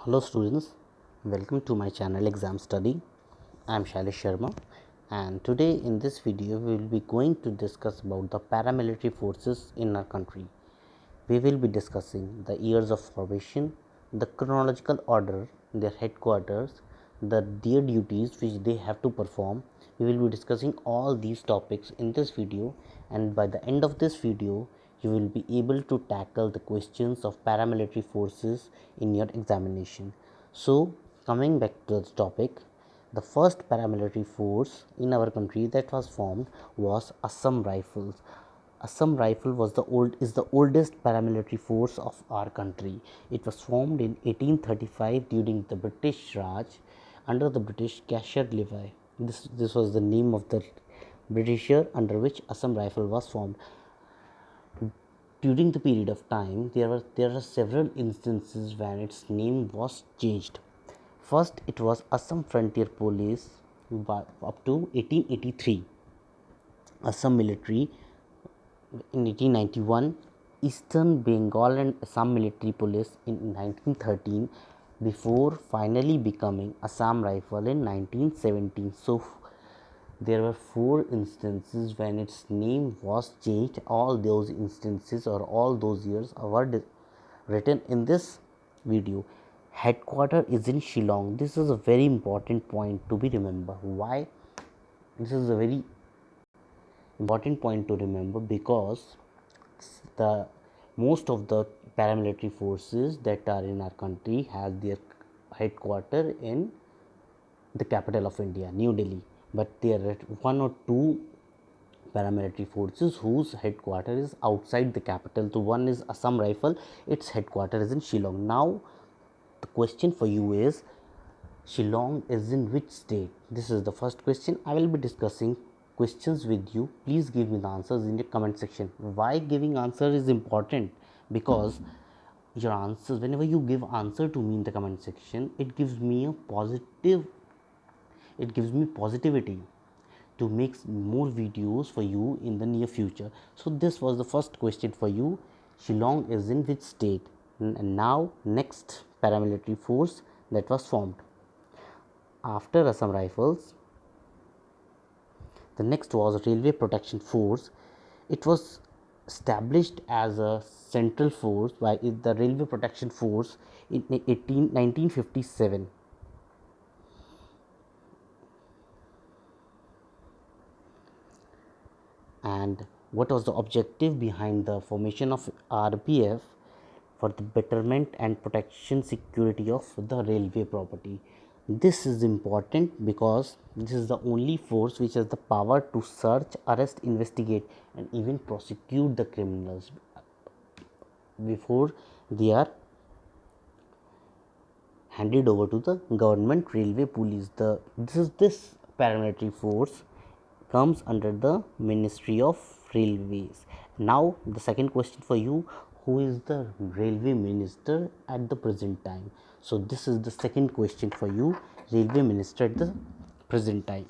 Hello students, welcome to my channel Exam Study. I am Shailesh Sharma, and today in this video we will be going to discuss about the paramilitary forces in our country. We will be discussing the years of formation, the chronological order, their headquarters, their duties which they have to perform. We will be discussing all these topics in this video, and by the end of this video you will be able to tackle the questions of paramilitary forces in your examination. So coming back to the topic, the first paramilitary force in our country that was formed was Assam Rifles. Assam Rifle is the oldest paramilitary force of our country. It was formed in 1835 during the British Raj under the British Cashier Levy. This was the name of the Britisher under which Assam Rifle was formed. During the period of time, there are several instances when its name was changed. First, it was Assam Frontier Police up to 1883. Assam Military in 1891, Eastern Bengal and Assam Military Police in 1913, before finally becoming Assam Rifle in 1917. So there were 4 instances when its name was changed. All those instances or all those years were written in this video. Headquarter is in Shillong. This is a very important point to be remembered. Why? This is a very important point to remember because the most of the paramilitary forces that are in our country has their headquarter in the capital of India, New Delhi. But there are 1 or 2 paramilitary forces whose headquarter is outside the capital. So one is Assam Rifle, its headquarter is in Shillong. Now the question for you is, Shillong is in which state? This is the first question. I will be discussing questions with you. Please give me the answers in the comment section. Why giving answer is important? Because your answers, whenever you give answer to me in the comment section, it gives me positivity to make more videos for you in the near future. So this was the first question for you. Shillong is in which state? And now next paramilitary force that was formed after Assam Rifles, the next was Railway Protection Force. It was established as a central force by the Railway Protection Force in 1957. And what was the objective behind the formation of RPF? For the betterment and protection security of the railway property. This is important because this is the only force which has the power to search, arrest, investigate and even prosecute the criminals before they are handed over to the government railway police. This paramilitary force comes under the Ministry of Railways. Now the second question for you, who is the railway minister at the present time? So this is the second question for you, railway minister at the present time.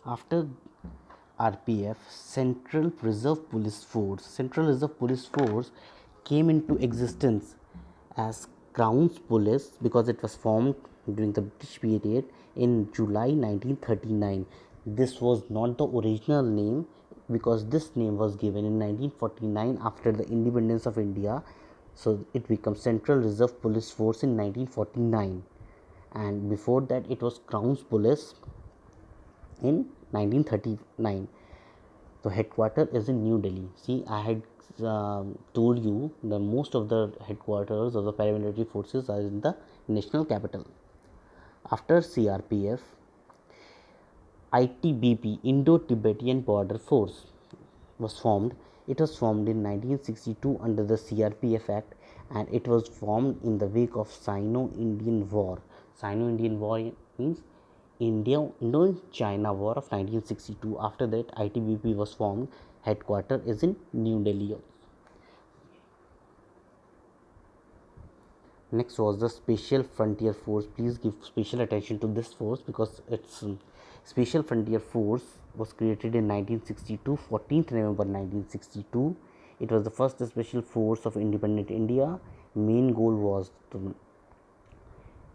After RPF, Central Reserve Police Force came into existence as Crown's Police because it was formed during the British period in July 1939. This was not the original name because this name was given in 1949 after the independence of India. So it becomes Central Reserve Police Force in 1949, and before that it was Crown's Police in 1939. The headquarter is in New Delhi. See, I had told you that most of the headquarters of the paramilitary forces are in the national capital. After CRPF, ITBP, Indo-Tibetan Border Force, was formed. It was formed in 1962 under the CRPF Act, and it was formed in the wake of Sino-Indian War. Sino-Indian War means Indo-China War of 1962. After that, ITBP was formed. Headquarter is in New Delhi. Next was the Special Frontier Force. Please give special attention to this force because it's Special Frontier Force was created in 1962, 14th November 1962. It was the first special force of independent India. Main goal was to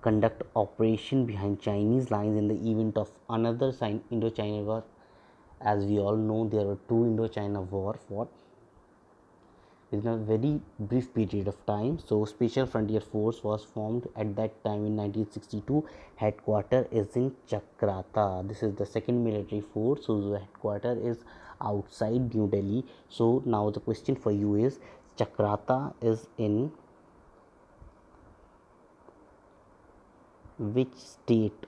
conduct operation behind Chinese lines in the event of another Indo-China war. As we all know, there were two Indo-China war fought within a very brief period of time. So, Special Frontier Force was formed at that time in 1962. Headquarter is in Chakrata. This is the second military force whose headquarter is outside New Delhi. So, now the question for you is, Chakrata is in which state?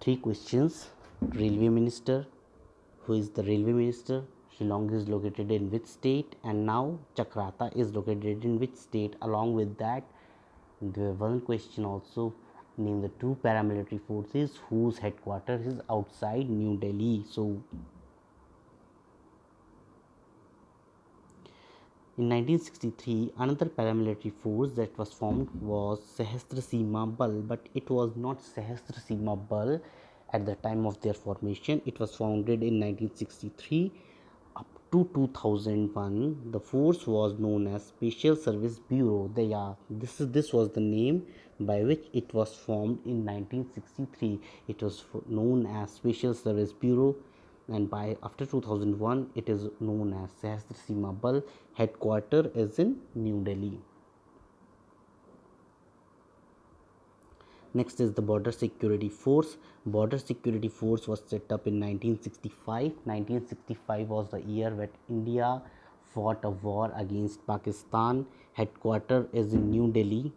Three questions. Railway Minister, who is the railway minister? Shillong is located in which state? And now Chakrata is located in which state? Along with that, there one question also, name the two paramilitary forces whose headquarters is outside New Delhi. So in 1963, another paramilitary force that was formed was Sahastra Seema Bal, but it was not Sahastra Seema Bal at the time of their formation. It was founded in 1963. Up to 2001, the force was known as Special Service Bureau. This was the name by which it was formed in 1963. It was known as Special Service Bureau, and by after 2001 it is known as Sahastra Seema Bal. Headquarter is in New Delhi. Next is the Border Security Force. Border Security Force was set up in 1965. 1965 was the year when India fought a war against Pakistan. Headquarter is in New Delhi.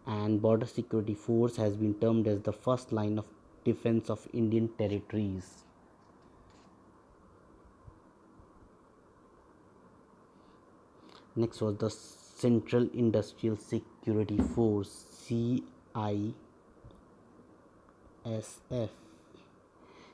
And Border Security Force has been termed as the first line of defense of Indian territories. Next was the Central Industrial Security Force, CISF,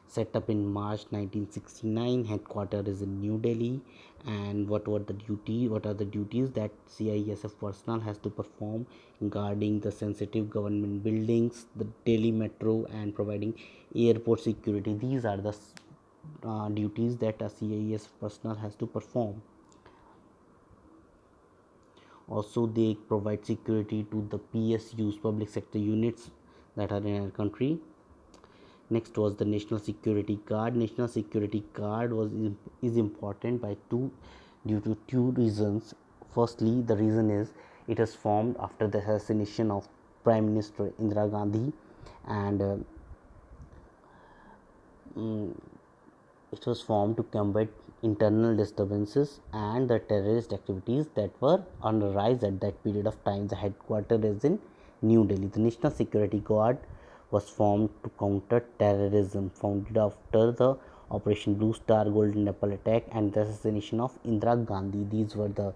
set up in March 1969. Headquarters is in New Delhi. And what are the duties that CISF personnel has to perform? Guarding the sensitive government buildings, the Delhi metro, and providing airport security. These are the duties that a CISF personnel has to perform. Also, they provide security to the PSUs, public sector units, that are in our country. Next was the National Security Guard. National Security Guard is important due to two reasons. Firstly, the reason is it was formed after the assassination of Prime Minister Indira Gandhi, and it was formed to combat internal disturbances and the terrorist activities that were on the rise at that period of time. The headquarters is in New Delhi. The National Security Guard was formed to counter terrorism, founded after the Operation Blue Star Golden Apple attack and the assassination of Indira Gandhi. These were the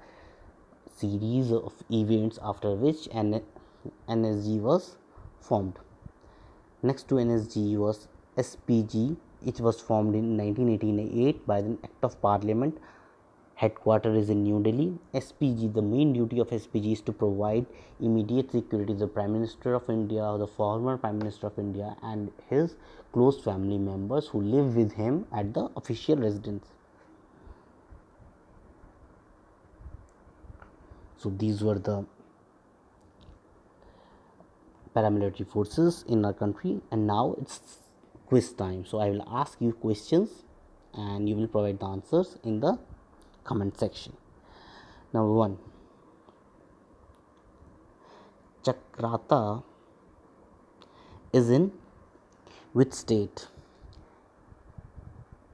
series of events after which NSG was formed. Next to NSG was SPG. It was formed in 1988 by an Act of Parliament. Headquarters is in New Delhi. SPG, the main duty of SPG is to provide immediate security to the Prime Minister of India, or the former Prime Minister of India, and his close family members who live with him at the official residence. So these were the paramilitary forces in our country, and now it's quiz time. So I will ask you questions and you will provide the answers in the comment section. Number 1, Chakrata is in which state?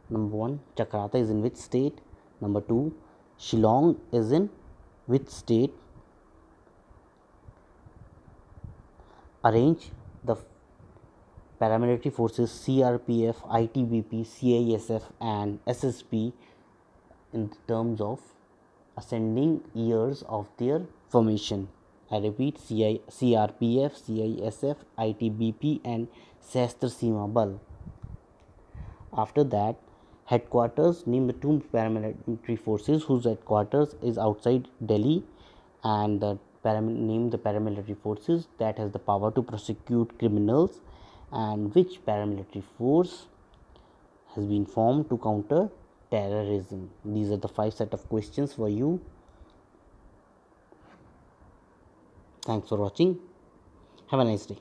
Number 1, Chakrata is in which state? Number 2, Shillong is in which state? Arrange the paramilitary forces CRPF, ITBP, CISF, and SSP in terms of ascending years of their formation. I repeat, CRPF, CISF, ITBP, and Sahastra Seema Bal. After that, headquarters, name the two paramilitary forces whose headquarters is outside Delhi, and the Name the paramilitary forces that has the power to prosecute criminals, and which paramilitary force has been formed to counter terrorism. These are the 5 set of questions for you. Thanks for watching. Have a nice day.